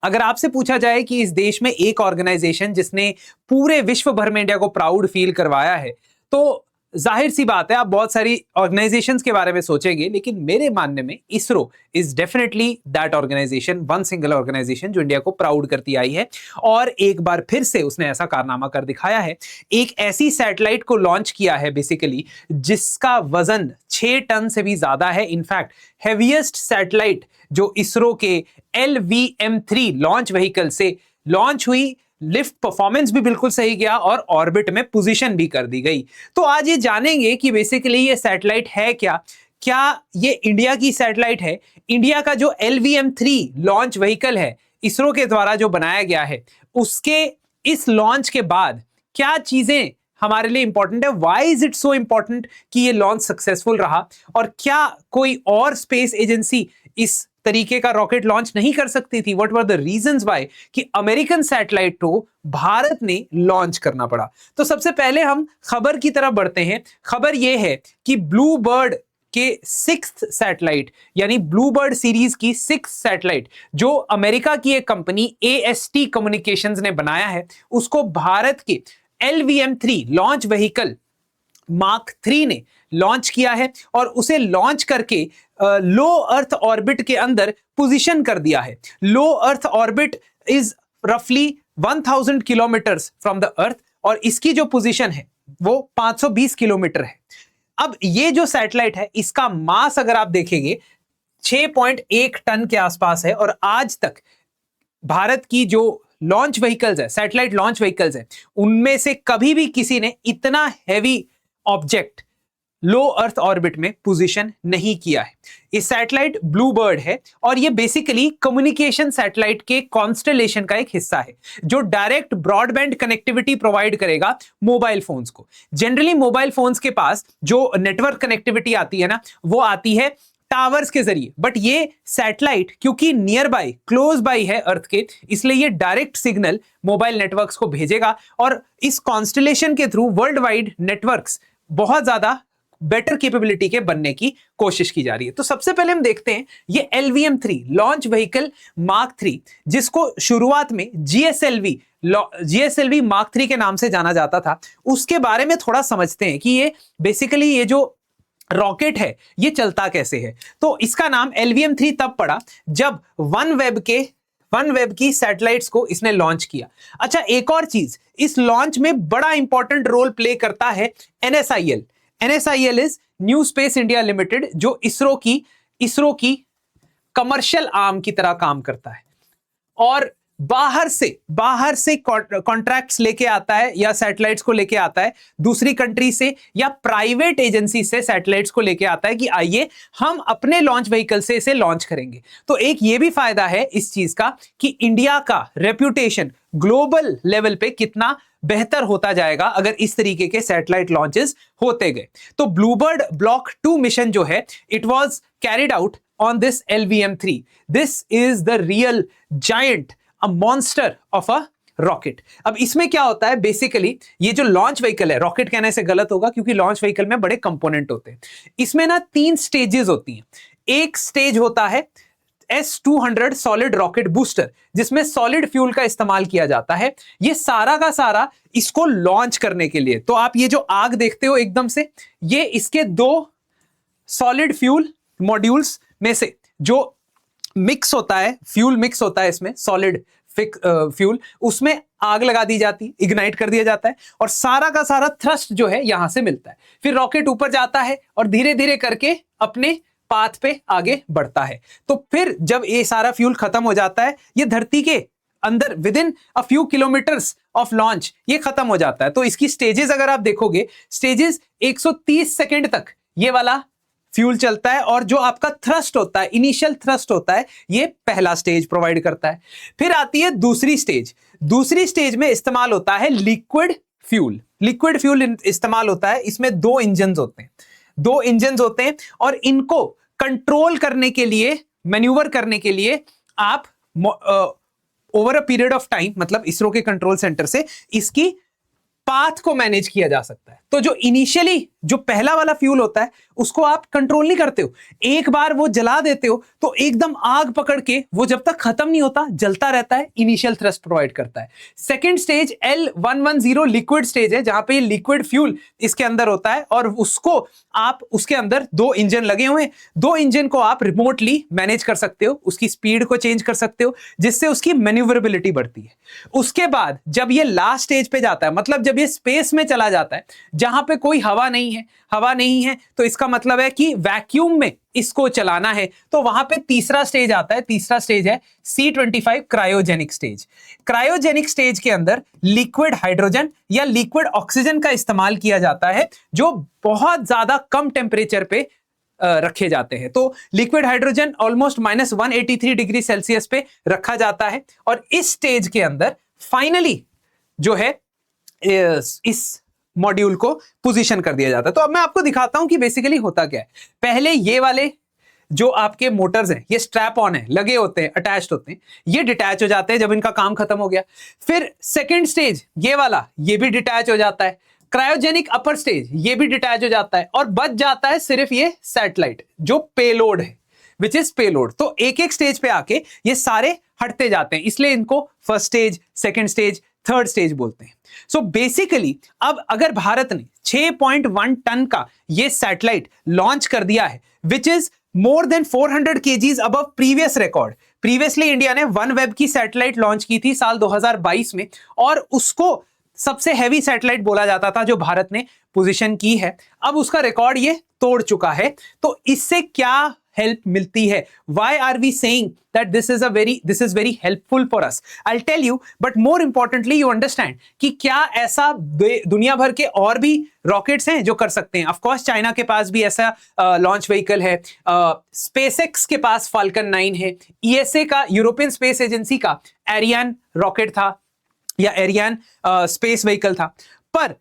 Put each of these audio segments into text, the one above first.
अगर आपसे पूछा जाए कि इस देश में एक ऑर्गेनाइजेशन जिसने पूरे विश्व भर में इंडिया को प्राउड फील करवाया है, तो जाहिर सी बात है आप बहुत सारी ऑर्गेनाइजेशंस के बारे में सोचेंगे, लेकिन मेरे मानने में ISRO is definitely that organisation, one single organisation जो इंडिया को प्राउड करती आई है। और एक बार फिर से उसने ऐसा कारनामा कर दिखाया है, एक ऐसी सैटेलाइट को लॉन्च किया है बेसिकली जिसका वजन 6 टन से भी ज्यादा है। इनफैक्ट हेवीएस्ट सैटेलाइट जो इसरो के LVM-3 लॉन्च व्हीकल से लॉन्च हुई, लिफ्ट परफॉर्मेंस भी बिल्कुल सही गया और ऑर्बिट में पोजीशन भी कर दी गई। तो आज ये जानेंगे कि बेसिकली ये सैटेलाइट है क्या ये इंडिया की सैटेलाइट है। इंडिया का जो LVM-3 लॉन्च व्हीकल है इसरो के द्वारा जो बनाया गया है, उसके इस लॉन्च के बाद क्या चीजें हमारे लिए इंपॉर्टेंट है, why is it so important कि ये लॉन्च सक्सेसफुल रहा, और क्या कोई और स्पेस एजेंसी इस तरीके का रॉकेट लॉन्च नहीं कर सकती थी, what were the reasons why कि अमेरिकन सैटेलाइट को भारत ने लॉन्च करना पड़ा। तो सबसे पहले हम खबर की तरफ बढ़ते हैं। खबर यह है कि ब्लू बर्ड के 6th सैटेलाइट यानी ब्लू बर्ड सीरीज की 6th सैटेलाइट जो अमेरिका की एक कंपनी AST कम्युनिकेशंस ने बनाया है, उसको भारत के LVM-3 लॉन्च व्हीकल मार्क 3 ने लॉन्च किया है और उसे लॉन्च करके लो अर्थ ऑर्बिट के अंदर पोजीशन कर दिया है। लो अर्थ ऑर्बिट इज रफली 1000 किलोमीटर्स फ्रॉम द अर्थ और इसकी जो पोजीशन है वो 520 किलोमीटर है। अब ये जो सैटेलाइट है इसका मास अगर आप देखेंगे 6.1 टन के आसपास है और आज तक भारत की जो लॉन्च व्हीकल्स है, सैटेलाइट लॉन्च व्हीकल्स है, उनमें से कभी भी किसी ने इतना हैवी ऑब्जेक्ट लो अर्थ ऑर्बिट में पोजीशन नहीं किया है। ये सैटेलाइट ब्लू बर्ड है और ये बेसिकली कम्युनिकेशन सैटेलाइट के कॉन्स्टेलेशन का एक हिस्सा है जो डायरेक्ट ब्रॉडबैंड कनेक्टिविटी प्रोवाइड करेगा मोबाइल फोन्स को। जनरली मोबाइल फोन्स के पास जो नेटवर्क कनेक्टिविटी आती है ना, वो आती है टावर्स के जरिए, बट ये सैटेलाइट क्योंकि नियर बाय, क्लोज बाय है अर्थ के, इसलिए ये डायरेक्ट सिग्नल मोबाइल नेटवर्क्स को भेजेगा और इस कॉन्स्टेलेशन के थ्रू वर्ल्ड वाइड नेटवर्क्स बहुत ज्यादा बेटर कैपेबिलिटी के बनने की कोशिश की जा रही है। तो सबसे पहले हम देखते हैं ये LVM-3 लॉन्च व्हीकल मार्क 3 जिसको शुरुआत में GSLV मार्क 3 के नाम से जाना जाता था, उसके बारे में थोड़ा समझते हैं कि ये बेसिकली ये जो रॉकेट है ये चलता कैसे है। तो इसका नाम LVM-3 तब पड़ा जब OneWeb की सैटेलाइट्स को इसने लॉन्च किया। अच्छा, एक और चीज, इस लॉन्च में बड़ा इंपॉर्टेंट रोल प्ले करता है NSIL। NSIL is new space India limited जो इसरो की कमर्शियल आर्म की तरह काम करता है और बाहर से कॉन्ट्रैक्ट्स लेके आता है या सैटेलाइट्स को लेके आता है दूसरी कंट्री से या प्राइवेट एजेंसी से सैटेलाइट्स को लेके आता है कि आइए हम अपने लॉन्च व्हीकल से इसे लॉन्च करेंगे। तो एक ये भी फायदा है इस चीज का कि इंडिया का रेप्यूटेशन ग्लोबल लेवल पे कितना बेहतर होता जाएगा अगर इस तरीके के सैटेलाइट लॉन्चेस होते गए। तो ब्लूबर्ड ब्लॉक 2 मिशन जो है, it was carried out on this LVM-3। This is the real giant, a monster of a rocket. अब इसमें क्या होता है, बेसिकली ये जो लॉन्च व्हीकल है, रॉकेट कहने से गलत होगा क्योंकि लॉन्च व्हीकल में बड़े कंपोनेंट होते हैं। इसमें ना 3 स्टेजेस होती हैं। एक स्टेज होता है S-200 सॉलिड रॉकेट बूस्टर जिसमें सॉलिड फ्यूल का इस्तेमाल किया जाता है, ये सारा का सारा इसको लॉन्च करने के लिए। तो आप ये जो आग देखते हो एकदम से, ये इसके 2 सॉलिड फ्यूल मॉड्यूल्स में से जो मिक्स होता है, फ्यूल मिक्स होता है इसमें, सॉलिड फ्यूल, उसमें आग लगा दी जाती है, इग्नाइट कर दिया जाता है और सारा का सारा थ्रस्ट जो है यहां से मिलता है। फिर रॉकेट ऊपर जाता है और धीरे धीरे करके अपने पाथ पे आगे बढ़ता है। तो फिर जब ये सारा फ्यूल खत्म हो जाता है, ये धरती के अंदर with in a few kilometres of launch ये खत्म हो जाता है। तो इसकी स्टेजेस अगर आप देखोगे, स्टेजेस 130 सेकेंड तक ये वाला फ्यूल चलता है और जो आपका थ्रस्ट होता है, इनिशियल थ्रस्ट होता है, ये पहला स्टेज प्रोवाइड करता है। फिर आती है दूसरी स्टेज। दूसरी स्टेज में इस्तेमाल होता है लिक्विड फ्यूल। लिक्विड फ्यूल इस्तेमाल होता है, इसमें 2 इंजन्स होते हैं और इनको कंट्रोल करने के लिए, मैन्यूवर करने के लिए आप over a period of time, मतलब इसरो के कंट्रोल सेंटर से इसकी पाथ को मैनेज किया जा सकता है। तो जो इनिशियली जो पहला वाला फ्यूल होता है उसको आप कंट्रोल नहीं करते हो, एक बार वो जला देते हो तो एकदम आग पकड़ के वो जब तक खत्म नहीं होता जलता रहता है, इनिशियल थ्रस्ट प्रोवाइड करता है। Second stage L110 liquid stage है, जहां पे ये लिक्विड फ्यूल इसके अंदर होता है और उसको आप उसके अंदर 2 इंजन लगे हुए हैं, 2 इंजन को आप रिमोटली मैनेज कर सकते हो, उसकी स्पीड को चेंज कर सकते हो जिससे उसकी मैन्यूवरेबिलिटी बढ़ती है। उसके बाद जब ये लास्ट स्टेज पे जाता है, मतलब जब ये स्पेस में चला जाता है जहां पे कोई हवा नहीं है तो इसका मतलब है कि वैक्यूम में इसको चलाना है, तो वहां पे तीसरा स्टेज आता है। तीसरा स्टेज है C25 cryogenic stage. Cryogenic stage के अंदर लिक्विड हाइड्रोजन या लिक्विड ऑक्सीजन का इस्तेमाल किया जाता है जो बहुत ज्यादा कम टेम्परेचर पे रखे जाते हैं। तो liquid hydrogen almost -183 degree Celsius पे रखा जाता है और इस स्टेज के अंदर फाइनली जो है इस मॉड्यूल को पोजीशन कर दिया जाता है। तो अब मैं आपको दिखाता हूं कि बेसिकली होता क्या है। पहले ये वाले जो आपके मोटर्स हैं ये स्ट्रैप ऑन है, लगे होते हैं, अटैच्ड होते हैं, ये डिटैच हो जाते हैं जब इनका काम खत्म हो गया। फिर सेकंड स्टेज ये वाला, ये भी डिटैच हो जाता है। क्रायोजेनिक अपर स्टेज ये भी डिटैच हो जाता है और बच जाता है सिर्फ ये सैटेलाइट जो पेलोड है, विच इज पेलोड। तो एक एक स्टेज पे आके ये सारे हटते जाते हैं, इसलिए इनको first stage, second stage, third stage बोलते हैं। सो बेसिकली अब अगर भारत ने 6.1 टन का ये सैटेलाइट लॉन्च कर दिया है, which is more than 400 kgs above previous record. Previously India ने OneWeb की सैटेलाइट लॉन्च की थी साल 2022 में और उसको सबसे हैवी सैटेलाइट बोला जाता था जो भारत ने पोजीशन की है। अब उसका रिकॉर्ड ये तोड़ चुका है। तो इससे क्या हेल्प मिलती है? Why are we saying that this is very helpful for us? I'll tell you, but more importantly you understand कि क्या ऐसा दुनिया भर के और भी रॉकेट्स हैं जो कर सकते हैं। ऑफ कोर्स चाइना के पास भी ऐसा लॉन्च व्हीकल है, स्पेसएक्स के पास फाल्कन 9 है, ESA का, यूरोपियन स्पेस एजेंसी का एरियन रॉकेट था या एरियन स्पेस व्हीकल था, पर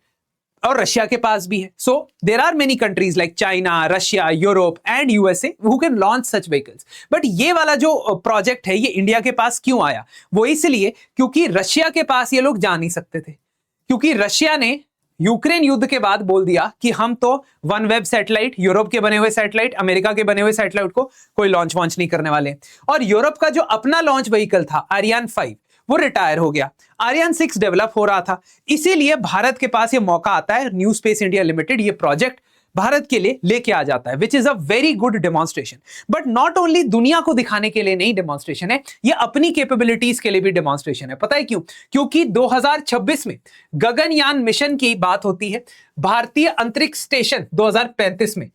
और रशिया के पास भी है। So there are many countries like China, Russia, Europe and USA who can launch such vehicles. But ये वाला जो प्रोजेक्ट है ये इंडिया के पास क्यों आया? वो इसलिए क्योंकि रशिया के पास ये लोग जा नहीं सकते थे, क्योंकि रशिया ने यूक्रेन युद्ध के बाद बोल दिया कि हम तो OneWeb सैटेलाइट, यूरोप के बने हुए सैटेलाइट, अमेरिका के बने हुए सैटेलाइट को कोई लॉन्च वॉन्च नहीं करने वाले। और यूरोप का जो अपना लॉन्च व्हीकल था आरियान 5 वो रिटायर हो गया, आरियान 6 डेवलप हो रहा था। इसीलिए भारत के पास ये मौका आता है, न्यू स्पेस इंडिया लिमिटेड ये प्रोजेक्ट भारत के लिए लेके आ जाता है, which is a very good demonstration. But not only दुनिया को दिखाने के लिए नहीं डेमोन्स्ट्रेशन है, ये अपनी कैपेबिलिटीज के लिए भी डेमोन्स्ट्रेशन है। पता है क्यों? क्योंकि 2026 में गगनयान मिशन की बात होती है, भारतीय अंतरिक्ष स्टेशन 2035 में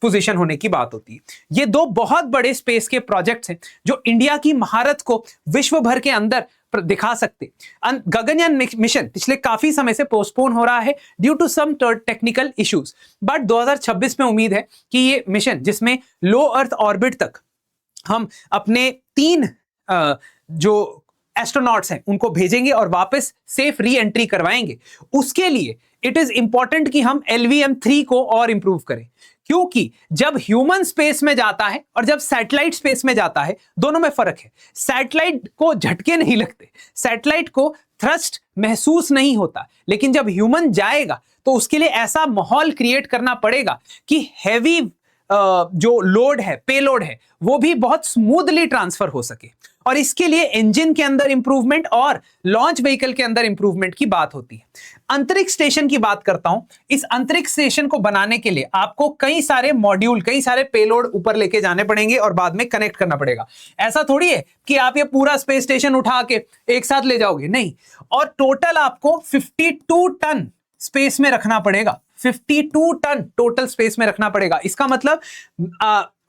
पोजीशन होने की बात होती है। ये 2 बहुत बड़े स्पेस के प्रोजेक्ट्स हैं जो इंडिया की महारत को विश्व भर के अंदर दिखा सकते। गगनयान मिशन पिछले काफी समय से पोस्टपोन हो रहा है due to some technical issues, but 2026 में उम्मीद है कि ये मिशन जिसमें लो अर्थ ऑर्बिट तक हम अपने 3 जो एस्ट्रोनॉट्स हैं उनको भेजेंगे और वापस सेफ री एंट्री करवाएंगे, उसके लिए इट इज इंपॉर्टेंट कि हम LVM-3 को और इंप्रूव करें। क्योंकि जब ह्यूमन स्पेस में जाता है और जब सैटेलाइट स्पेस में जाता है दोनों में फर्क है। सैटेलाइट को झटके नहीं लगते, सैटेलाइट को थ्रस्ट महसूस नहीं होता, लेकिन जब ह्यूमन जाएगा तो उसके लिए ऐसा माहौल क्रिएट करना पड़ेगा कि हैवी जो लोड है, पेलोड है, वो भी बहुत स्मूथली ट्रांसफर हो सके। और इसके लिए इंजन के अंदर इंप्रूवमेंट और लॉन्च व्हीकल के अंदर इंप्रूवमेंट की बात होती है। अंतरिक्ष स्टेशन की बात करता हूं। इस अंतरिक्ष स्टेशन को बनाने के लिए आपको कई सारे मॉड्यूल, कई सारे पेलोड ऊपर लेके जाने पड़ेंगे और बाद में कनेक्ट करना पड़ेगा। ऐसा थोड़ी है कि आप ये पूरा स्पेस स्टेशन उठा के एक साथ ले जाओगे, नहीं। और टोटल आपको 52 टन स्पेस में रखना पड़ेगा, 52 टन टोटल स्पेस में रखना पड़ेगा। इसका मतलब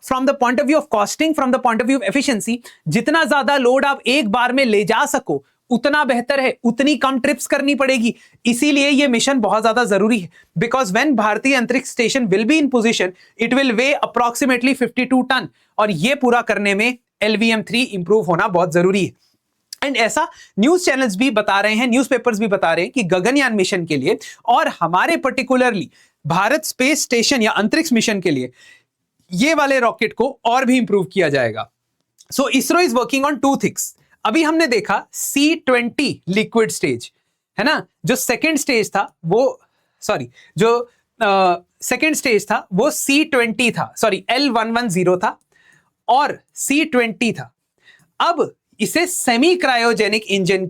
from the point of view of costing, from the point of view of efficiency, जितना ज्यादा लोड आप एक बार में ले जा सको उतना बेहतर है, उतनी कम ट्रिप्स करनी पड़ेगी। इसीलिए यह मिशन बहुत ज्यादा जरूरी है, बिकॉज व्हेन भारतीय अंतरिक्ष station will be in position it will weigh approximately 52 tonne, और यह पूरा करने में LVM-3 इंप्रूव होना बहुत जरूरी है। एंड ऐसा न्यूज चैनल्स भी बता रहे हैं, न्यूज़पेपर्स भी बता रहे हैं कि गगनयान मिशन के लिए और हमारे पर्टिकुलरली भारत स्पेस स्टेशन या अंतरिक्ष मिशन के लिए ये वाले रॉकेट को और भी इंप्रूव किया जाएगा। So ISRO is working on 2 things. अभी हमने देखा C20 लिक्विड स्टेज, है ना, जो सेकेंड स्टेज था वो सेकेंड स्टेज था वो C20 था, सॉरी L110 था और C20 था। अब इसे सेमी क्रायोजेनिक इंजन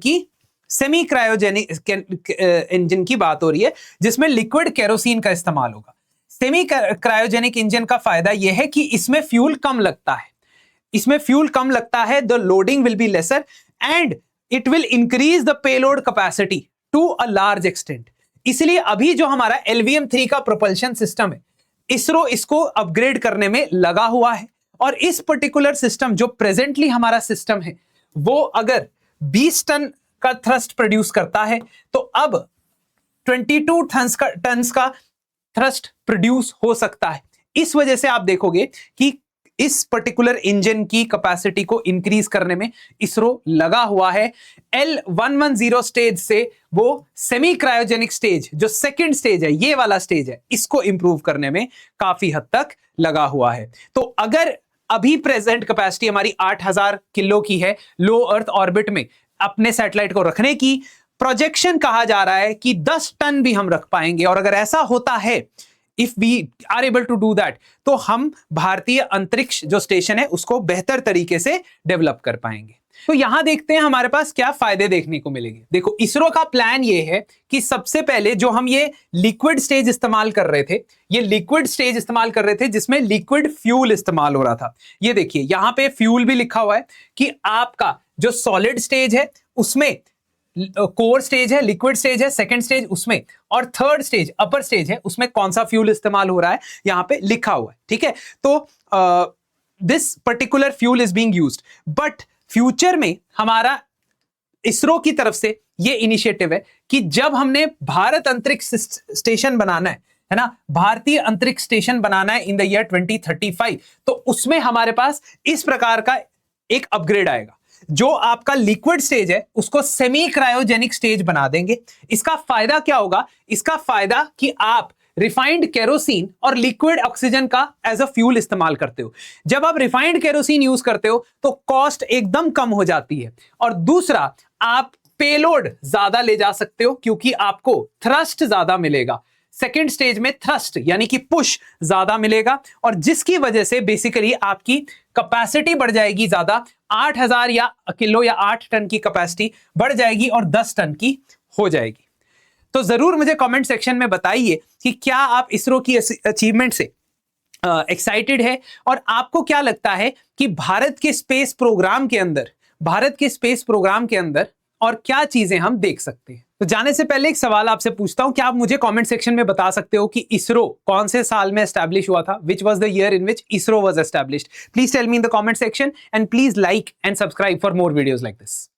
की बात हो रही है, जिसमें लिक्विड केरोसिन का इस्तेमाल होगा। सेमी क्रायोजेनिक इंजन का फायदा यह है कि इसमें फ्यूल कम लगता है, the loading will be lesser and it will increase the payload capacity to a large extent. इसलिए अभी जो हमारा LVM-3 का प्रोपल्शन सिस्टम है, इसरो इसको अपग्रेड करने में लगा हुआ है, और इस पर्टिकुलर सिस्टम जो प्रेजेंटली हमारा सिस्टम है वो अगर 20 टन का थ्रस्ट प्रोड्यूस करता है तो अब 22 टन्स का थ्रस्ट प्रोड्यूस हो सकता है। इस वजह से आप देखोगे कि इस पर्टिकुलर इंजन की कैपेसिटी को इंक्रीज करने में इसरो लगा हुआ है। L110 स्टेज से वो सेमी क्रायोजेनिक स्टेज, जो सेकंड स्टेज है, ये वाला स्टेज है, इसको इंप्रूव करने में काफी हद तक लगा हुआ है। तो अगर अभी प्रेजेंट कैपेसिटी हमारी 8000 किलो की है लो अर्थ ऑर्बिट में अपने सैटेलाइट को रखने की, प्रोजेक्शन कहा जा रहा है कि 10 टन भी हम रख पाएंगे, और अगर ऐसा होता है, if we are able to do that, तो हम भारतीय अंतरिक्ष जो स्टेशन है उसको बेहतर तरीके से डेवलप कर पाएंगे। तो यहां देखते हैं हमारे पास क्या फायदे देखने को मिलेंगे। देखो, इसरो का प्लान ये है कि सबसे पहले जो हम ये लिक्विड स्टेज इस्तेमाल कर रहे थे, जिसमें लिक्विड फ्यूल इस्तेमाल हो रहा था। ये देखिए यहां पे फ्यूल भी लिखा हुआ है कि आपका जो सॉलिड स्टेज है उसमें कोर स्टेज है, लिक्विड स्टेज है, सेकंड स्टेज उसमें, और थर्ड स्टेज अपर स्टेज है, उसमें कौन सा फ्यूल इस्तेमाल हो रहा है यहां पे लिखा हुआ है। ठीक है, तो this particular fuel is being used, but future में हमारा इसरो की तरफ से ये इनिशिएटिव है कि जब हमने भारत अंतरिक्ष स्टेशन बनाना है ना, भारतीय अंतरिक्ष स्टेशन बनाना है इन द ईयर 2035, तो उसमें हमारे पास इस प्रकार का एक अपग्रेड आएगा। जो आपका लिक्विड स्टेज है उसको सेमी क्रायोजेनिक स्टेज बना देंगे। इसका फायदा क्या होगा? इसका फायदा कि आप रिफाइंड केरोसिन और लिक्विड ऑक्सीजन का एज अ फ्यूल इस्तेमाल करते हो। जब आप रिफाइंड केरोसिन यूज करते हो तो कॉस्ट एकदम कम हो जाती है, और दूसरा आप पेलोड ज्यादा ले जा सकते हो क्योंकि आपको थ्रस्ट ज्यादा मिलेगा। सेकेंड स्टेज में थ्रस्ट यानी कि पुश ज्यादा मिलेगा, और जिसकी वजह से बेसिकली आपकी कैपेसिटी बढ़ जाएगी ज्यादा, 8000 या किलो या 8 टन की कैपेसिटी बढ़ जाएगी और 10 टन की हो जाएगी। तो जरूर मुझे कमेंट सेक्शन में बताइए कि क्या आप इसरो की अचीवमेंट से एक्साइटेड है, और आपको क्या लगता है कि भारत के स्पेस प्रोग्राम के अंदर और क्या चीजें हम देख सकते हैं। तो जाने से पहले एक सवाल आपसे पूछता हूं, क्या आप मुझे कमेंट सेक्शन में बता सकते हो कि इसरो कौन से साल में एस्टैब्लिश हुआ था? Which was the year in which ISRO was established? Please tell me in the comment section, and please like and subscribe for more videos like this.